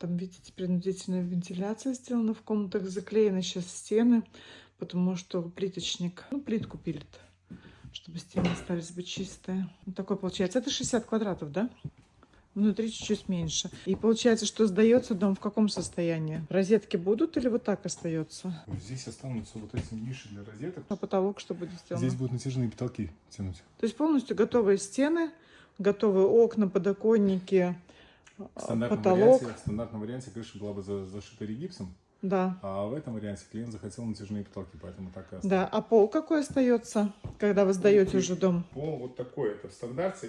Там, видите, принудительная вентиляция сделана в комнатах, заклеены сейчас стены, потому что плиточник, ну, плитку пилит, чтобы стены остались бы чистые. Вот такой получается. Это 60 квадратов, да? Внутри чуть-чуть меньше. И получается, что сдается дом в каком состоянии? Розетки будут или вот так остается? Здесь останутся вот эти ниши для розеток. А потолок что будет сделано? Здесь будут натяжные потолки тянуть. То есть полностью готовые стены, готовые окна, подоконники, В стандартном потолок. варианте крыша была бы зашита регипсом, Да. а в этом варианте клиент захотел натяжные потолки, поэтому так и осталось. Да. А пол какой остается, когда вы сдаете уже дом? Пол вот такой, это в стандарте.